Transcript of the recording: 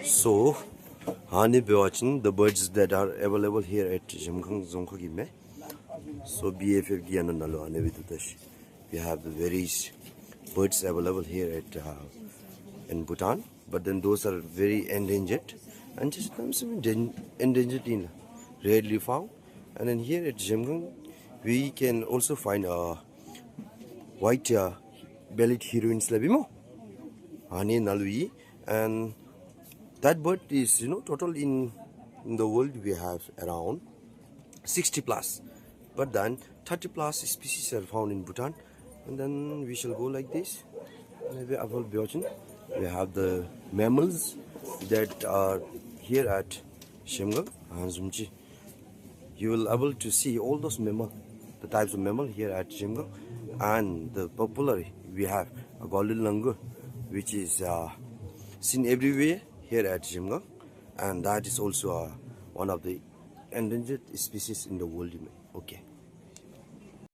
So, honey be watching the birds that are available here at Jamkhang Zongkhagime. So, BFF Giana Nalo Anevitash. We have the various birds available here at in Bhutan, but then those are very endangered and just some endangered in rarely found. And then here at Jamkhang, we can also find white bellied heroines labimo, honey nalui, and that bird is, total in the world we have around 60 plus, but then 30 plus species are found in Bhutan. And then we shall go like this. Maybe I will be watching. We have the mammals that are here at Shemgang and Zumchi. You will able to see all those mammal, the types of mammal here at Shemgang, and the popular we have a golden langur, which is seen everywhere here at Shemgang, and that is also one of the endangered species in the world. Okay.